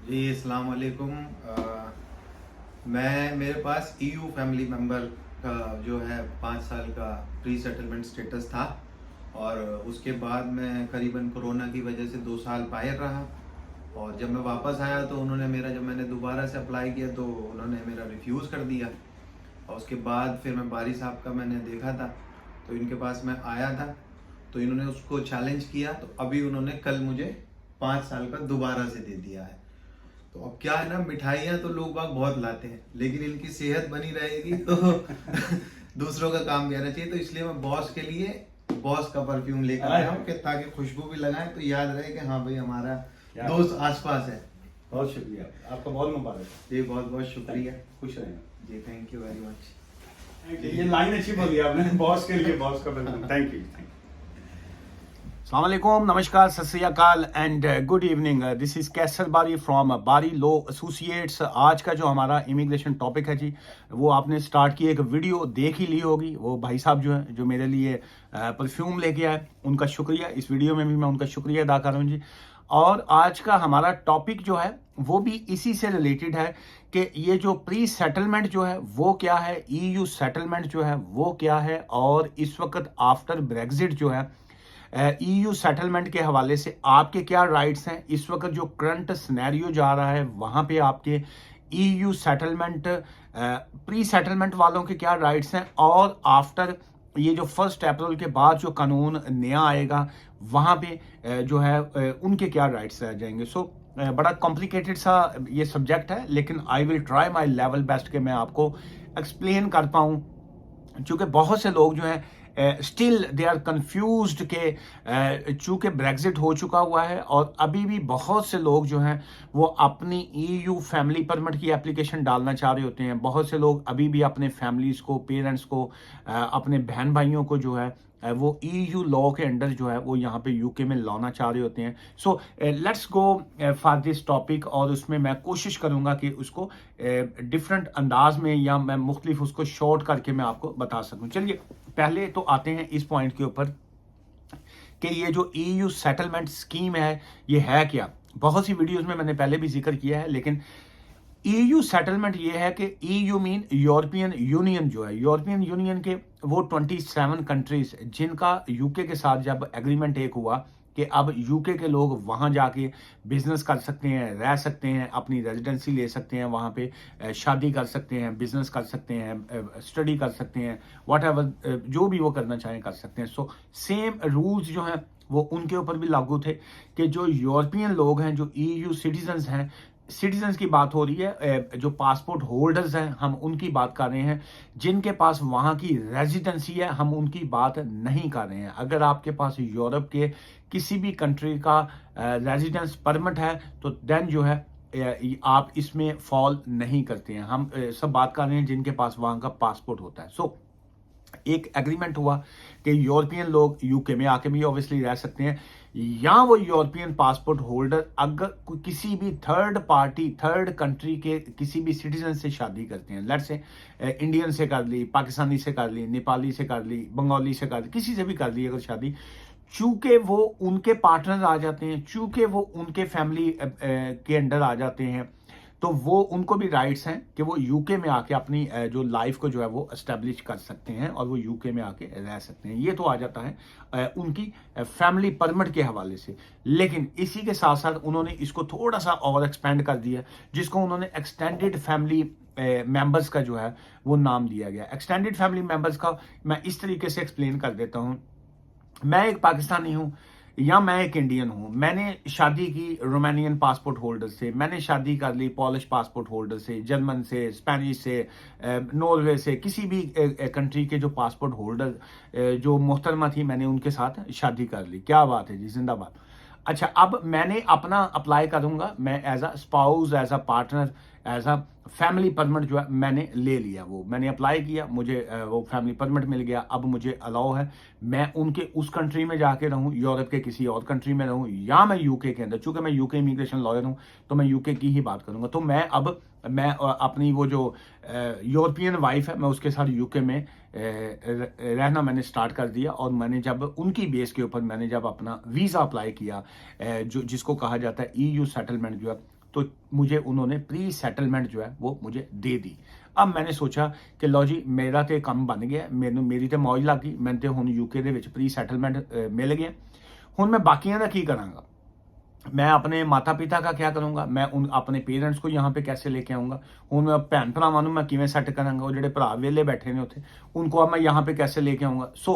जी अस्सलाम वालेकुम। मैं मेरे पास ईयू फैमिली मेंबर का जो है 5 साल का प्री सेटलमेंट स्टेटस था और उसके बाद मैं करीबन कोरोना की वजह से 2 साल बाहर रहा। और जब मैं वापस आया तो उन्होंने मेरा जब मैंने दोबारा से अप्लाई किया तो उन्होंने मेरा रिफ्यूज़ कर दिया। और उसके बाद फिर मैं बारी साहब का मैंने देखा था तो इनके पास मैं आया था तो इन्होंने उसको चैलेंज किया तो अभी उन्होंने कल मुझे 5 साल का दोबारा से दे दिया है। तो अब क्या है ना, मिठाइयाँ तो लोग बाग बहुत लाते हैं लेकिन इनकी सेहत बनी रहेगी तो दूसरों का काम भी आना चाहिए। तो इसलिए मैं बॉस के लिए बॉस का परफ्यूम लेकर आया हूँ कि ताकि खुशबू भी लगाएं तो याद रहे कि हाँ भाई हमारा दोस्त आसपास है। बहुत शुक्रिया आपका, बहुत मुबारक। जी बहुत बहुत शुक्रिया। खुश रहें जी थैंक यू वेरी मच। ये लाइन अच्छी बोली आपने, बॉस के लिए बॉस का बिल्कुल। Thank you. अस्सलाम वालेकुम, नमस्कार, सत श्री अकाल and good evening. This is Qaiser Bari from बारी लॉ एसोसिएट्स। आज का जो हमारा इमिग्रेशन टॉपिक है जी, वो आपने स्टार्ट की एक वीडियो देख ही ली होगी। वो भाई साहब जो है जो मेरे लिए परफ्यूम लेके आए, उनका शुक्रिया। इस वीडियो में भी मैं उनका शुक्रिया अदा कर रहा हूँ जी। और आज का हमारा टॉपिक जो है वो भी इसी से रिलेटेड है कि ये जो प्री सेटलमेंट जो है वो क्या है, ईयू सेटलमेंट जो है वो क्या है, और इस वक्त आफ्टर ब्रेग्जिट जो है ईयू सेटलमेंट के हवाले से आपके क्या राइट्स हैं। इस वक्त जो करंट सिनेरियो जा रहा है वहाँ पे आपके ईयू सेटलमेंट प्री सेटलमेंट वालों के क्या राइट्स हैं, और आफ्टर ये जो 1 अप्रैल के बाद जो कानून नया आएगा वहाँ पे जो है उनके क्या राइट्स रह जाएंगे। सो बड़ा कॉम्प्लिकेटेड सा ये सब्जेक्ट है, लेकिन I will try my level best कि मैं आपको एक्सप्लेन कर पाऊँ, चूँकि बहुत से लोग जो हैं स्टिल दे आर कन्फ्यूज्ड के चूँकि ब्रेग्जिट हो चुका हुआ है और अभी भी बहुत से लोग जो हैं वो अपनी ईयू फैमिली परमिट की एप्लीकेशन डालना चाह रहे होते हैं। बहुत से लोग अभी भी अपने फैमिलीज़ को, पेरेंट्स को, अपने बहन भाइयों को जो है वो ईयू लॉ के अंडर जो है वो यहाँ पे यूके में लाना चाह रहे होते हैं। So let's go for this topic, और उसमें मैं कोशिश करूँगा कि उसको डिफरेंट अंदाज में या मैं मुख्तलिफ उसको शॉर्ट करके मैं आपको बता सकूँ। चलिए पहले तो आते हैं इस पॉइंट के ऊपर कि ये जो ईयू सेटलमेंट स्कीम है ये है क्या। बहुत सी वीडियोस में मैंने पहले भी जिक्र किया है, लेकिन ईयू सेटलमेंट ये है कि ईयू मीन यूरोपियन यूनियन जो है, यूरोपियन यूनियन के वो 27 कंट्रीज जिनका यूके के साथ जब एग्रीमेंट एक हुआ कि अब यूके के लोग वहाँ जाके बिजनेस कर सकते हैं, रह सकते हैं, अपनी रेजिडेंसी ले सकते हैं, वहाँ पे शादी कर सकते हैं, बिजनेस कर सकते हैं, स्टडी कर सकते हैं, व्हाटएवर जो भी वो करना चाहें कर सकते हैं। सो सेम रूल्स जो हैं वो उनके ऊपर भी लागू थे कि जो यूरोपियन लोग हैं, जो ईयू सिटीजन्स हैं, सिटीजन्स की बात हो रही है, जो पासपोर्ट होल्डर्स हैं हम उनकी बात कर रहे हैं, जिनके पास वहाँ की रेजिडेंसी है हम उनकी बात नहीं कर रहे हैं। अगर आपके पास यूरोप के किसी भी कंट्री का रेजिडेंस परमिट है तो देन जो है आप इसमें फॉल नहीं करते हैं। हम सब बात कर रहे हैं जिनके पास वहाँ का पासपोर्ट होता है। सो एक एग्रीमेंट हुआ कि यूरोपियन लोग यूके में आके भी ऑब्वियसली रह सकते हैं, या वो यूरोपियन पासपोर्ट होल्डर अगर किसी भी थर्ड पार्टी, थर्ड कंट्री के किसी भी सिटीजन से शादी करते हैं, लेट्स से इंडियन से कर ली, पाकिस्तानी से कर ली, नेपाली से कर ली, बंगाली से कर ली, किसी से भी कर ली अगर शादी, चूंकि वो उनके पार्टनर आ जाते हैं, चूंकि वो उनके फैमिली के अंडर आ जाते हैं, तो वो उनको भी राइट्स हैं कि वो यूके में आके अपनी जो लाइफ को जो है वो एस्टेब्लिश कर सकते हैं और वो यूके में आके रह सकते हैं। ये तो आ जाता है उनकी फैमिली परमिट के हवाले से। लेकिन इसी के साथ साथ उन्होंने इसको थोड़ा सा और एक्सपेंड कर दिया, जिसको उन्होंने एक्सटेंडेड फैमिली मेंबर्स का जो है वो नाम दिया गया। एक्सटेंडेड फैमिली मेंबर्स का मैं इस तरीके से एक्सप्लेन कर देता हूँ। मैं एक पाकिस्तानी हूँ या मैं एक इंडियन हूँ, मैंने शादी की रोमानियन पासपोर्ट होल्डर से, मैंने शादी कर ली पॉलिश पासपोर्ट होल्डर से, जर्मन से, स्पेनिश से, नॉर्वे से, किसी भी कंट्री के जो पासपोर्ट होल्डर जो मोहतरमा थी मैंने उनके साथ शादी कर ली। क्या बात है जी, जिंदाबाद। अच्छा, अब मैंने अपना अप्लाई करूंगा, मैं as a spouse, as a partner, as a family permit जो है मैंने ले लिया, वो मैंने अप्लाई किया, मुझे वो फैमिली परमिट मिल गया। अब मुझे अलाउ है मैं उनके उस कंट्री में जाके रहूं, यूरोप के किसी और कंट्री में रहूं, या मैं यूके के अंदर, चूंकि मैं यूके इमिग्रेशन लॉयर हूं तो मैं यूके की ही बात करूंगा। तो मैं अपनी वो जो यूरोपियन वाइफ है मैं उसके साथ यूके में रहना मैंने स्टार्ट कर दिया। और मैंने जब उनकी बेस के ऊपर मैंने जब अपना वीज़ा अप्लाई किया, जो जिसको कहा जाता है ईयू सेटलमेंट जो है, तो मुझे उन्होंने प्री सेटलमेंट जो है वो मुझे दे दी। अब मैंने सोचा कि लो जी मेरा तो काम बन गया, मेरी तो मौज लग गई, मैं तो हुण यूके दे विच प्री सेटलमेंट मिल गया। हुण मैं बाकियां दा की करांगा, मैं अपने माता पिता का क्या करूँगा, मैं अपने पेरेंट्स को यहाँ पे कैसे लेके आऊँगा, हुण मैं भैन भरावां नूं मैं किवें सैट करांगा, वो जिहड़े भरा वेले बैठे ने उत्थे उनको अब मैं यहाँ पे कैसे लेके आऊँगा। सो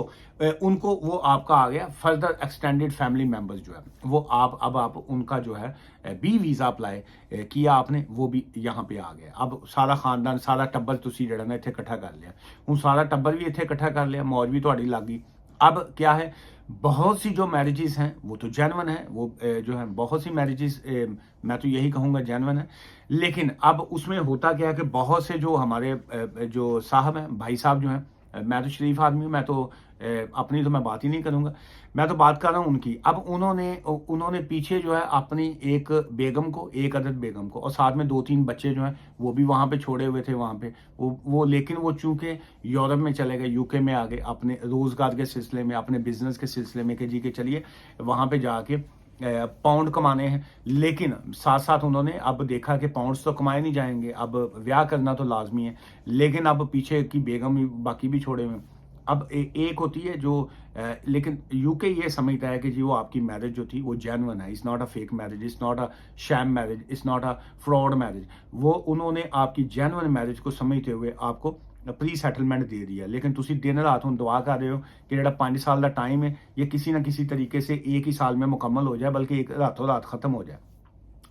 उनको वो आपका आ गया फर्दर एक्सटेंडेड फैमिली मेम्बर्स जो है वो आप उनका जो है बी वीज़ा अप्लाई किया आपने, वो भी यहाँ पे आ गया। अब सारा खानदान सारा टब्बर तुसी जिहड़ा ना इत्थे इकट्ठा कर लिया, हुण सारा टब्बर भी इत्थे इकट्ठा कर लिया, मौज भी तुहाडी लग गई। अब क्या है, बहुत सी जो मैरिजेस हैं वो तो जेन्युइन है, वो जो है बहुत सी मैरिजेस मैं तो यही कहूँगा जेन्युइन है। लेकिन अब उसमें होता क्या है कि बहुत से जो हमारे जो साहब हैं, भाई साहब जो हैं, मैं तो शरीफ आदमी हूँ, मैं तो अपनी तो मैं बात ही नहीं करूँगा, मैं तो बात कर रहा हूँ उनकी। अब उन्होंने पीछे जो है अपनी एक बेगम को, एक अदद बेगम को और साथ में 2-3 बच्चे जो हैं वो भी वहाँ पे छोड़े हुए थे वहाँ पे, वो लेकिन वो चूँकि यूरोप में चले गए, यूके में आ गए अपने रोज़गार के सिलसिले में, अपने बिजनेस के सिलसिले में कि जी के चलिए वहाँ पे जाके पाउंड कमाने हैं। लेकिन साथ साथ उन्होंने अब देखा कि पाउंड्स तो कमाए नहीं जाएंगे, अब ब्याह करना तो लाजमी है, लेकिन अब पीछे की बेगम बाकी भी छोड़े हुए हैं। अब एक होती है जो लेकिन यूके ये समझता है कि जी वो आपकी मैरिज जो थी वो जेन्युइन है, it's not a fake marriage, it's not a sham marriage, it's not a fraud marriage. वो उन्होंने आपकी जेन्युइन मैरिज को समझते हुए आपको प्री सेटलमेंट दे दिया। लेकिन तुसी दिन रात हुण दुआ कर रहे हो कि जिहड़ा 5 साल का टाइम है ये किसी ना किसी तरीके से एक ही साल में मुकम्मल हो जाए, बल्कि एक रातों रात ख़त्म हो जाए।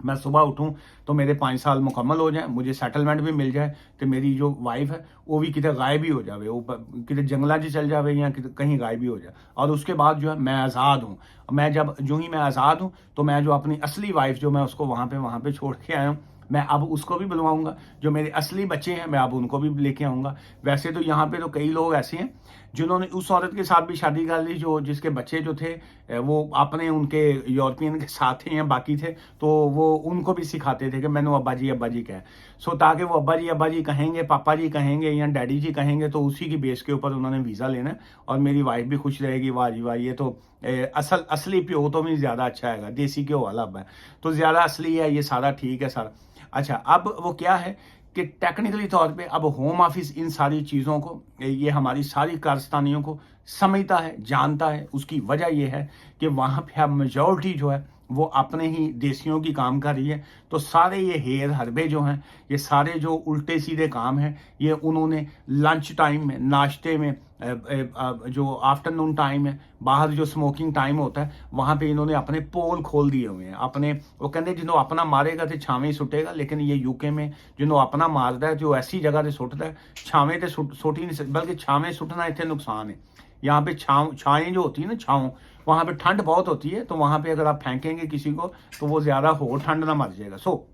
मैं सुबह उठूँ तो मेरे 5 साल मुकम्मल हो जाए, मुझे सेटलमेंट भी मिल जाए, तो मेरी जो वाइफ है वो भी किते गायब ही हो जाए, वो किते जंगलों च चल जाए या कहीं गायब ही हो जाए। और उसके बाद जो है मैं आज़ाद हूँ। मैं जब जो ही मैं आज़ाद हूँ तो मैं जो अपनी असली वाइफ जो मैं उसको वहाँ पे छोड़ के आया हूँ, मैं अब उसको भी बुलवाऊंगा। जो मेरे असली बच्चे हैं मैं अब उनको भी लेके आऊँगा। वैसे तो यहाँ पे तो कई लोग ऐसे हैं जिन्होंने उस औरत के साथ भी शादी कर ली जो जिसके बच्चे जो थे वो अपने उनके यूरोपियन के साथ थे या बाकी थे, तो वो उनको भी सिखाते थे कि मैंने अब्बा जी कहे। सो ताकि वो अब्बा जी कहेंगे, पापा जी कहेंगे या डैडी जी कहेंगे, तो उसी की बेस के ऊपर उन्होंने वीज़ा लेना है और मेरी वाइफ भी खुश रहेगी। वाह जी वाह, ये तो असली प्यो तो भी ज़्यादा अच्छा है, देसी घ्यो वाला अब है तो ज़्यादा असली है, ये सारा ठीक है सारा। अच्छा, अब वो क्या है कि टेक्निकली तौर पे अब होम ऑफिस इन सारी चीज़ों को, ये हमारी सारी कारस्तानियों को समझता है, जानता है। उसकी वजह ये है कि वहाँ पे अब मेजॉरिटी जो है वो अपने ही देसियों की काम कर रही है। तो सारे ये हेर हरबे जो हैं, ये सारे जो उल्टे सीधे काम हैं, ये उन्होंने लंच टाइम में, नाश्ते में, जो आफ्टरनून टाइम है, बाहर जो स्मोकिंग टाइम होता है, वहाँ पे इन्होंने अपने पोल खोल दिए हुए हैं। अपने वो कहते जिन्हों अपना मारेगा तो छावे ही सुटेगा, लेकिन ये यूके में जिन्हों अपना मारता है, जो ऐसी जगह से सुटता है, छावे तो सुट ही नहीं सकता, बल्कि छावे सुटना इतने नुकसान है। यहाँ पे छाएँ जो होती है ना, छाँव, वहाँ पे ठंड बहुत होती है, तो वहाँ पे अगर आप फेंकेंगे किसी को तो वो ज़्यादा हो ठंड ना मर जाएगा। सो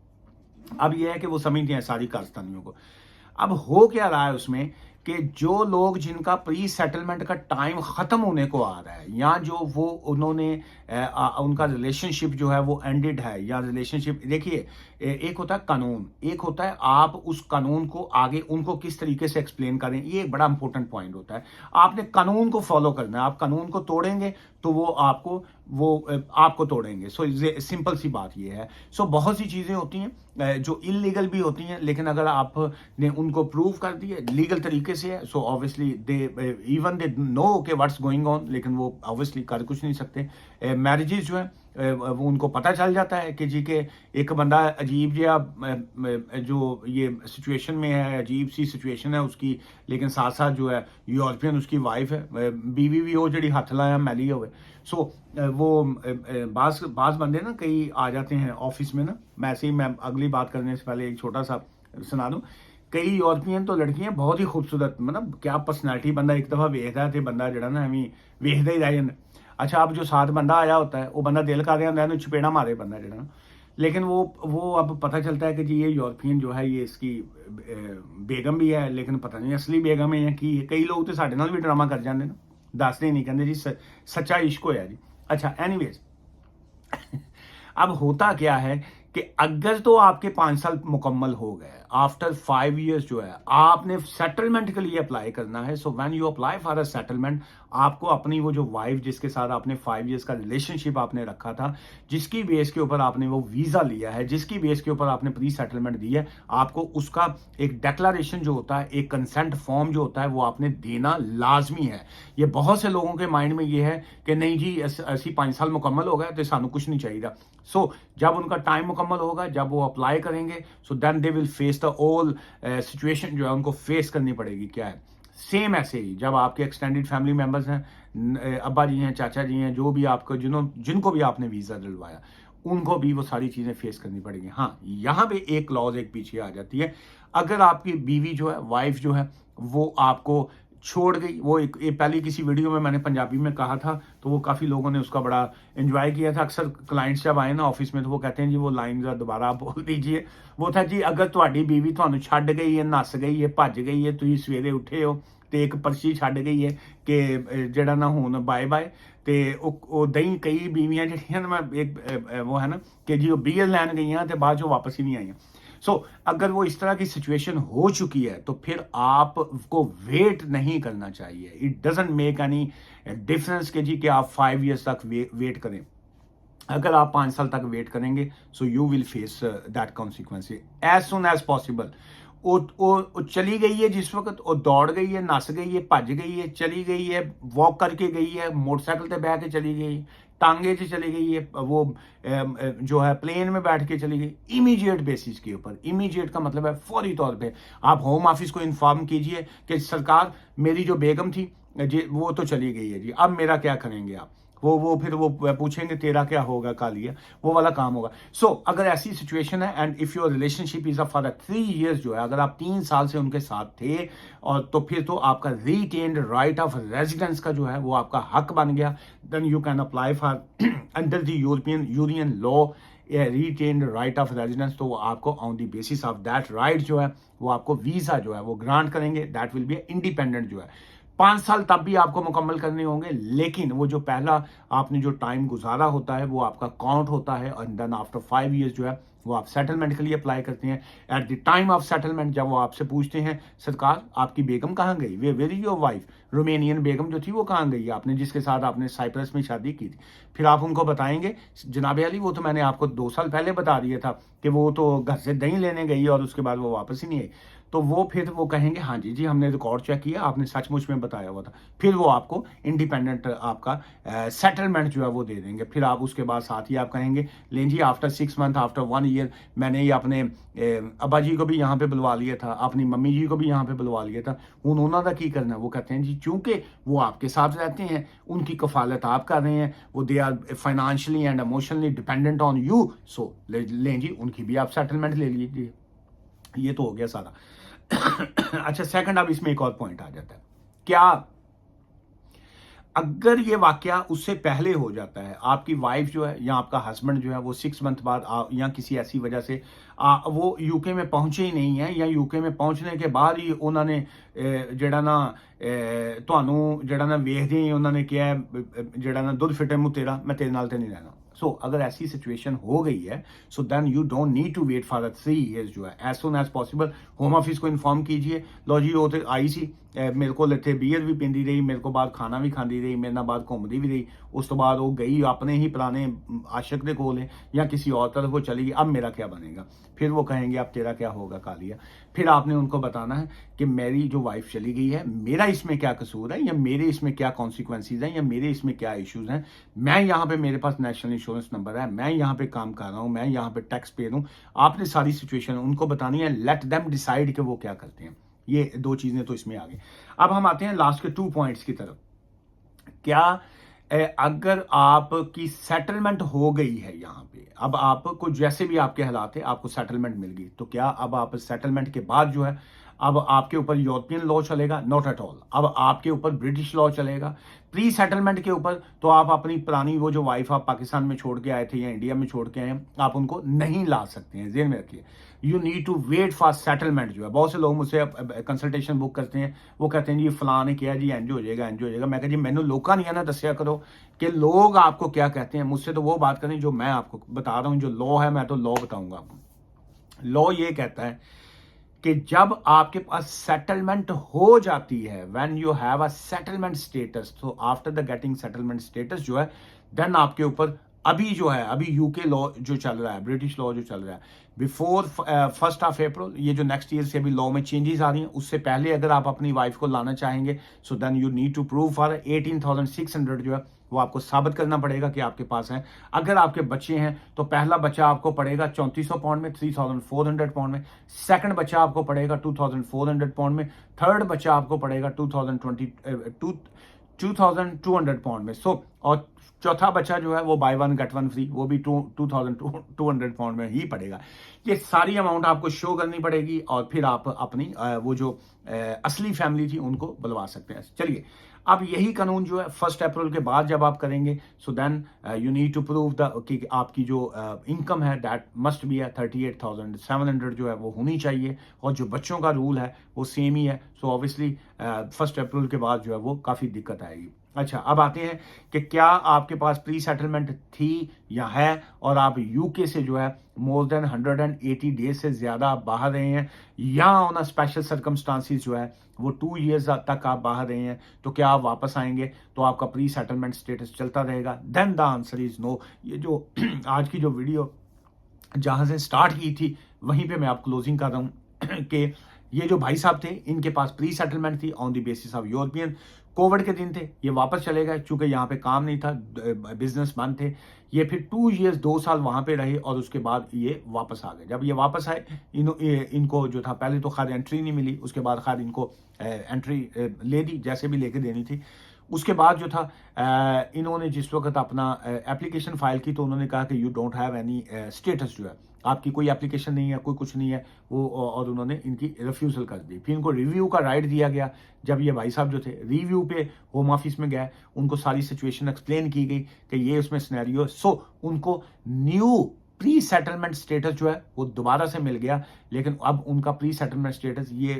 अब ये है कि वो समझते हैं सारी कारस्तानियों को। अब हो क्या रहा है उसमें कि जो लोग जिनका प्री सेटलमेंट का टाइम ख़त्म होने को आ रहा है, या जो वो उन्होंने उनका रिलेशनशिप जो है वो एंडेड है, या रिलेशनशिप, देखिए एक होता है कानून, एक होता है आप उस कानून को आगे उनको किस तरीके से एक्सप्लेन करें। ये एक बड़ा इंपॉर्टेंट पॉइंट होता है। आपने कानून को फॉलो करना है, आप कानून को तोड़ेंगे तो वो आपको तोड़ेंगे। सो सिंपल सी बात ये है। सो बहुत सी चीज़ें होती हैं जो इलीगल भी होती हैं, लेकिन अगर आपने उनको प्रूव कर दिए लीगल तरीके से है, सो ऑब्वियसली दे नो के व्हाट्स गोइंग ऑन, लेकिन वो ऑब्वियसली कर कुछ नहीं सकते। मैरिजेज जो है वो उनको पता चल जाता है कि जी के एक बंदा अजीब जिहा जो ये सिचुएशन में है, अजीब सी सिचुएशन है उसकी, लेकिन साथ साथ जो है यूरोपियन उसकी वाइफ है, बीवी भी हो जड़ी हथ लाया मैली होवे। सो वो बास बंदे ना कई आ जाते हैं ऑफिस में ना, मैं अगली बात करने से पहले एक छोटा सा सुना दूँ। कई यूरोपियन तो लड़कियां बहुत ही खूबसूरत, मतलब क्या पर्सनैलिटी, बंदा एक दफ़ा वेखदा है तो बंदा जड़ा ना एवं वेखदा ही रह जाता। अच्छा, अब जो साथ बंदा आया होता है वो बंदा दिल कर रहा होता है चपेड़ा मारे बंदा जड़ा, लेकिन वो अब पता चलता है कि जी ये यूरोपियन जो है ये इसकी बेगम भी है, लेकिन पता नहीं असली बेगम है या की। कई लोग तो साढ़े नाल भी ड्रामा कर जाते ना, दसते नहीं, कहते जी सच्चा इश्क होया जी। अच्छा, एनीवेज अब होता क्या है कि अगर तो आपके 5 साल मुकम्मल हो गए, आफ्टर 5 ईयर्स जो है आपने सेटलमेंट के लिए अप्लाई करना है। So when you apply for a settlement, आपको अपनी वो जो वाइफ जिसके साथ आपने 5 ईयर्स का रिलेशनशिप आपने रखा था, जिसकी बेस के ऊपर आपने वो वीज़ा लिया है, जिसकी बेस के ऊपर आपने प्री सेटलमेंट दी है, आपको उसका एक डिक्लेरेशन जो होता है, एक कंसेंट फॉर्म जो होता है, वो आपने देना लाजमी है। ये बहुत से लोगों के माइंड में ये है कि नहीं जी ऐसी 5 साल मुकम्मल हो गए तो सानू कुछ नहीं चाहिए। सो जब उनका टाइम मुकम्मल होगा, जब वो अप्लाई करेंगे, so then they will face the all situation जो है उनको फेस करनी पड़ेगी। क्या है, सेम ऐसे ही जब आपके एक्सटेंडेड फैमिली मेंबर्स हैं, अब्बा जी हैं, चाचा जी हैं, जो भी आपको जिनको भी आपने वीज़ा दिलवाया, उनको भी वो सारी चीज़ें फेस करनी पड़ेंगी। हाँ, यहाँ पे एक क्लॉज एक पीछे आ जाती है। अगर आपकी बीवी जो है, वाइफ जो है, वो आपको छोड़ गई, वो एक पहले किसी वीडियो में मैंने पंजाबी में कहा था, तो वो काफ़ी लोगों ने उसका बड़ा एंजॉय किया था। अक्सर क्लाइंट्स जब आए ना ऑफिस में, तो वो कहते हैं जी वो लाइन जरा दोबारा आप बोल दीजिए। वो था जी, अगर ਤੁਹਾਡੀ बीवी ਤੁਹਾਨੂੰ ਛੱਡ गई है, नस गई है, भज गई है, ਤੁਸੀਂ ਸਵੇਰੇ ਉੱਠੇ ਹੋ ਤੇ ਇੱਕ ਪਰਚੀ ਛੱਡ ਗਈ ਹੈ ਕਿ ਜਿਹੜਾ ਨਾ ਹੁਣ ਬਾਏ ਬਾਏ, ਤੇ ਉਹ ਦਹੀਂ ਕਈ ਬੀਵੀਆਂ ਜਿਹੜੀਆਂ ਨਾ, ਇੱਕ वो है ना कि जी वो बीयर ਲੈਣ ਗਈਆਂ ਤੇ ਬਾਅਦ ਚੋਂ वापस ही नहीं आईਆਂ। सो अगर वो इस तरह की सिचुएशन हो चुकी है, तो फिर आपको वेट नहीं करना चाहिए। It doesn't make any difference कि जी कि आप 5 ईयर्स तक वेट करें। अगर आप 5 साल तक वेट करेंगे, so you will face that consequence as soon as possible. वो चली गई है जिस वक्त, वो दौड़ गई है, नस गई है, भज गई है, चली गई है, वॉक करके गई है, मोटरसाइकिल पे बैठ के चली गई, टांगे से चली गई है, वो जो है प्लेन में बैठ के चली गई, इमीडिएट बेसिस के ऊपर। इमीडिएट का मतलब है फौरी तौर पे आप होम ऑफिस को इन्फॉर्म कीजिए कि सरकार, मेरी जो बेगम थी जी वो तो चली गई है जी, अब मेरा क्या करेंगे आप। वो फिर वो पूछेंगे तेरा क्या होगा कालिया, वो वाला काम होगा। सो अगर ऐसी सिचुएशन है and if your relationship is for 3 years जो है, अगर आप 3 साल से उनके साथ थे, और तो फिर तो आपका रिटेन्ड राइट ऑफ रेजिडेंस का जो है वो आपका हक बन गया। Then you can apply for under the European Union law retained right of residence. तो वो आपको on the basis of that right जो है वो आपको वीज़ा जो है वो ग्रांट करेंगे। दैट विल बी इंडिपेंडेंट जो है। 5 साल तब भी आपको मुकम्मल करने होंगे, लेकिन वो जो पहला आपने जो टाइम गुजारा होता है वो आपका काउंट होता है। और देन आफ्टर 5 ईयर्स जो है वो आप सेटलमेंट के लिए अप्लाई करते हैं। At the time of settlement जब वो आपसे पूछते हैं, सरकार आपकी बेगम कहाँ गई, where is your wife, Romanian बेगम जो थी वो कहाँ गई, आपने जिसके साथ आपने साइप्रस में शादी की थी। फिर आप उनको बताएंगे, जनाब अली वो तो मैंने आपको 2 साल पहले बता दिया था कि वो तो घर से दही लेने गई और उसके बाद वो वापस ही नहीं आई। तो वो फिर वो कहेंगे हाँ जी जी हमने रिकॉर्ड चेक किया, आपने सचमुच में बताया हुआ था। फिर वो आपको इंडिपेंडेंट आपका सेटलमेंट जो है वो दे देंगे। फिर आप उसके बाद साथ ही आप कहेंगे, लें जी आफ्टर 6 मंथ, आफ्टर 1 ईयर मैंने ये अपने अब्बा जी को भी यहाँ पे बुलवा लिया था, अपनी मम्मी जी को भी यहाँ पे बुलवा लिया था, उन्होंने का की करना। वो कहते हैं जी चूंकि वो आपके साथ रहते हैं, उनकी कफालत आप कर रहे हैं, वो they are financially and emotionally dependent on you, so लें जी उनकी भी आप सेटलमेंट ले लीजिए। ये तो हो गया सारा। अच्छा, सेकंड अब इसमें एक और पॉइंट आ जाता है, क्या अगर ये वाकया उससे पहले हो जाता है, आपकी वाइफ जो है या आपका हस्बैंड जो है वो 6 मंथ बाद या किसी ऐसी वजह से वो यूके में पहुंचे ही नहीं है, या यूके में पहुंचने के बाद ही उन्होंने ਜਿਹੜਾ ਨਾ ਤੁਹਾਨੂੰ ਜਿਹੜਾ ਨਾ ਵੇਖਦੇ ਹੀ ਉਹਨਾਂ ਨੇ ਕਿਹਾ ਜਿਹੜਾ ਨਾ ਦੁੱਧ ਫਿੱਟੇ ਮੂੰਹ ਤੇਰਾ, मैं तेरे नाल ते नहीं रहना। सो अगर ऐसी सिचुएशन हो गई है, so then you don't need to wait for 3 years जो है, as soon as possible home office को इन्फॉर्म कीजिए, लो जी वो तो आई सी मेरे को इतने बीयर भी पींदी रही, मेरे को बाद खाना भी खाती रही, मेरे नाल बाद घूमती भी रही, उस तो बाद वो गई अपने ही पुराने आशिक के कोल या किसी और तरफ वो चली गई, अब मेरा क्या बनेगा। फिर वो कहेंगे अब तेरा क्या होगा कालिया। फिर आपने उनको बताना है कि मेरी जो वाइफ चली गई है, मेरा इसमें क्या कसूर है, या मेरे इसमें क्या कॉन्सिक्वेंसीज हैं, या मेरे इसमें क्या इश्यूज हैं। मैं यहाँ पे, मेरे पास नेशनल इंश्योरेंस नंबर है, मैं यहाँ पे काम कर रहा हूँ, मैं यहाँ पे टैक्स पे हूँ। आपने सारी सिचुएशन उनको बतानी है, लेट देम डिसाइड कि वो क्या करते हैं। ये 2 चीजें तो इसमें आ गई। अब हम आते हैं लास्ट के 2 पॉइंट्स की तरफ। क्या अगर आपकी सेटलमेंट हो गई है यहाँ पे, अब आपको जैसे भी आपके हालात है, आपको सेटलमेंट मिल गई, तो क्या अब आप सेटलमेंट के बाद जो है अब आपके ऊपर यूरोपियन लॉ चलेगा? Not at all. अब आपके ऊपर ब्रिटिश लॉ चलेगा। प्री सेटलमेंट के ऊपर तो आप अपनी पुरानी वो जो वाइफ आप पाकिस्तान में छोड़ के आए थे या इंडिया में छोड़ के आए हैं, आप उनको नहीं ला सकते हैं, ध्यान में रखिए। You need to wait for settlement. जो है बहुत से लोग मुझसे कंसल्टेशन बुक करते हैं, वो कहते हैं जी फलां ने किया जी एंज हो जाएगा एंज हो जाएगा। मैं कहा जी मैंने लोका नहीं है ना दसिया करो कि लोग आपको क्या कहते हैं, मुझसे तो वो बात करें जो मैं आपको बता रहा हूँ। जो लॉ है मैं तो लॉ बताऊंगा आपको। लॉ ये कहता है कि जब आपके पास सेटलमेंट हो जाती है, when you have a settlement status, तो after the getting settlement status जो है, देन आपके ऊपर अभी जो है, अभी यूके लॉ जो चल रहा है, ब्रिटिश लॉ जो चल रहा है, बिफोर 1 अप्रैल, ये जो नेक्स्ट ईयर से अभी लॉ में चेंजेस आ रही हैं, उससे पहले अगर आप अपनी वाइफ को लाना चाहेंगे, so then you need to prove for 18,600 जो है वो आपको साबित करना पड़ेगा कि आपके पास है। अगर आपके बच्चे हैं तो पहला बच्चा आपको पड़ेगा 3400 पाउंड में, 3400 पाउंड में। सेकंड बच्चा आपको पड़ेगा 2400 पाउंड में। थर्ड बच्चा आपको पड़ेगा 2200 पाउंड में। सो और चौथा बच्चा जो है वो by one get one free, वो भी 2200 पाउंड में ही पड़ेगा। ये सारी अमाउंट आपको शो करनी पड़ेगी और फिर आप अपनी वो जो असली फैमिली थी उनको बुलवा सकते हैं। चलिए, अब यही कानून जो है 1 अप्रैल के बाद जब आप करेंगे, so then you need to prove कि आपकी जो इनकम है दैट मस्ट बी 38,700 जो है वो होनी चाहिए, और जो बच्चों का रूल है वो सेम ही है। सो ऑब्वियसली 1 अप्रैल के बाद जो है वो काफ़ी दिक्कत आएगी। अच्छा, अब आते हैं कि क्या आपके पास प्री सेटलमेंट थी या है, और आप यूके से जो है मोर देन 180 डेज से ज़्यादा आप बाहर रहे हैं, या ऑन अ स्पेशल सर्कमस्टांसिस जो है वो 2 ईयर्स तक आप बाहर रहे हैं, तो क्या आप वापस आएंगे तो आपका प्री सेटलमेंट स्टेटस चलता रहेगा? Then the answer is no. ये जो आज की जो वीडियो जहाँ से स्टार्ट की थी वहीं पे मैं आप क्लोजिंग कर रहा हूँ कि ये जो भाई साहब थे इनके पास प्री सेटलमेंट थी on the basis of European. Covid के दिन थे, ये वापस चले गए चूंकि यहाँ पे काम नहीं था, बिजनेस बंद थे। ये फिर 2 ईयर्स 2 साल वहाँ पे रहे और उसके बाद ये वापस आ गए। जब ये वापस आए, इनको जो था पहले तो खैर एंट्री नहीं मिली, उसके बाद खैर इनको एंट्री ले दी जैसे भी लेके देनी थी। उसके बाद जो था इन्होंने जिस वक्त अपना एप्लीकेशन फाइल की तो उन्होंने कहा कि you don't have any status, जो है आपकी कोई एप्लीकेशन नहीं है, कोई कुछ नहीं है वो, और उन्होंने इनकी रिफ्यूज़ल कर दी। फिर इनको रिव्यू का राइट दिया गया। जब ये भाई साहब जो थे रिव्यू पे होम ऑफिस में गए, उनको सारी सिचुएशन एक्सप्लेन की गई कि ये उसमें सिनेरियो, सो उनको न्यू प्री सेटलमेंट स्टेटस जो है वो दोबारा से मिल गया। लेकिन अब उनका प्री सेटलमेंट स्टेटस ये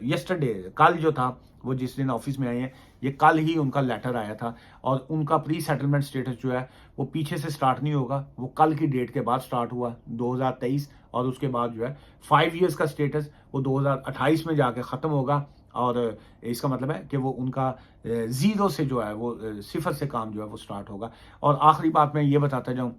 यस्टरडे, कल जो था, वो जिस दिन ऑफिस में आए हैं, ये कल ही उनका लेटर आया था, और उनका प्री सेटलमेंट स्टेटस जो है वो पीछे से स्टार्ट नहीं होगा, वो कल की डेट के बाद स्टार्ट हुआ 2023, और उसके बाद जो है 5 ईयर्स का स्टेटस वो 2028 में जाके ख़त्म होगा। और इसका मतलब है कि वो उनका ज़ीरो से जो है वो 0 से काम जो है वो स्टार्ट होगा। और आखिरी बात मैं ये बताता जाऊँ,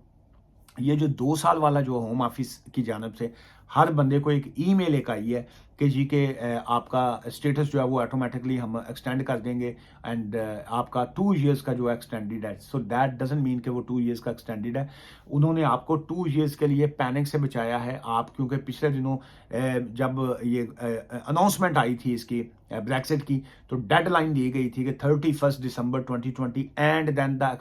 ये जो 2 साल वाला जो होम ऑफिस की जानब से हर बंदे को एक ईमेल एक आई है कि जी के आपका स्टेटस जो है वो ऑटोमेटिकली हम एक्सटेंड कर देंगे, एंड आपका 2 ईयर्स का जो है एक्सटेंडेड है। सो दैट डजंट मीन कि वो 2 ईयर्स का एक्सटेंडेड है। उन्होंने आपको 2 ईयर्स के लिए पैनिक से बचाया है आप, क्योंकि पिछले दिनों जब ये अनाउंसमेंट आई थी इसकी ब्रेक्सिट की, तो डेडलाइन दी गई थी कि 31 दिसंबर 2020, and then the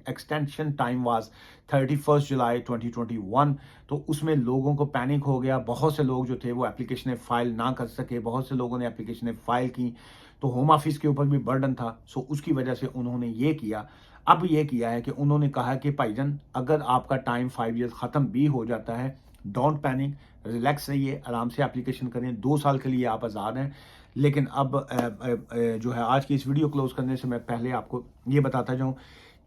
extension time was 31 July 2021। तो उसमें लोगों को पैनिक हो गया, बहुत से लोग जो थे वो एप्लीकेशनें फाइल ना कर सके, बहुत से लोगों ने एप्लीकेशनें फाइल की, तो होम ऑफिस के ऊपर भी बर्डन था। सो उसकी वजह से उन्होंने ये किया। अब ये किया है कि उन्होंने कहा कि भाईजान अगर आपका टाइम 5 ईयर्स ख़त्म भी हो जाता है, डोंट पैनिक, रिलैक्स रहिए, आराम से एप्लीकेशन करें, 2 साल के लिए आप आज़ाद हैं। लेकिन अब जो है आज की इस वीडियो क्लोज करने से मैं पहले आपको ये बताता जाऊँ,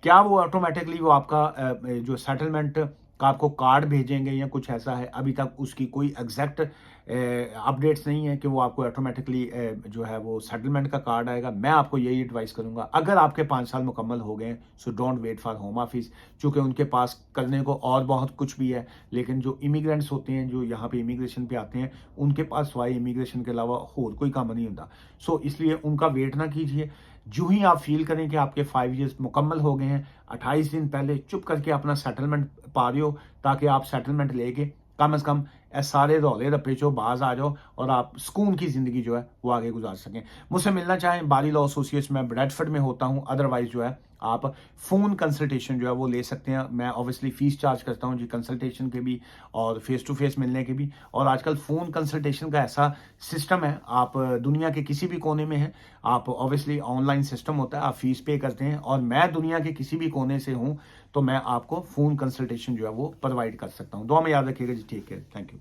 क्या वो ऑटोमेटिकली वो आपका जो सेटलमेंट का आपको कार्ड भेजेंगे या कुछ ऐसा है? अभी तक उसकी कोई एग्जैक्ट अपडेट्स नहीं है कि वो आपको ऑटोमेटिकली जो है वो सेटलमेंट का कार्ड आएगा। मैं आपको यही एडवाइस करूंगा, अगर आपके 5 साल मुकम्मल हो गए so don't wait for home office, चूँकि उनके पास करने को और बहुत कुछ भी है। लेकिन जो इमिग्रेंट्स होते हैं, जो यहाँ पे इमिग्रेशन पे आते हैं, उनके पास सिवाय इमिग्रेशन के अलावा और कोई काम नहीं होता। सो इसलिए उनका वेट ना कीजिए। जो ही आप फील करें कि आपके 5 ईयर्स मुकम्मल हो गए हैं, 28 दिन पहले चुप करके अपना सेटलमेंट पा रहे हो, ताकि आप सेटलमेंट लेके कम से कम ए सारे रौले रप्पे चो बाज आ जाओ और आप सुकून की ज़िंदगी जो है वो आगे गुजार सकें। मुझसे मिलना चाहें बारी लॉ एसोसिएट्स में ब्रैडफर्ड में होता हूँ, अदरवाइज जो है आप फ़ोन कंसल्टेशन जो है वो ले सकते हैं। मैं ऑब्वियसली फ़ीस चार्ज करता हूँ जी कंसल्टेशन के भी और फेस टू फेस मिलने के भी। और आजकल फ़ोन कंसल्टेशन का ऐसा सिस्टम है, आप दुनिया के किसी भी कोने में हैं, आप ऑब्वियसली ऑनलाइन सिस्टम होता है, आप फ़ीस पे करते हैं और मैं दुनिया के किसी भी कोने से हूँ तो मैं आपको फ़ोन कंसल्टेशन जो है वो प्रोवाइड कर सकता हूँ। दुआ में याद रखिएगा जी। Take care, thank you.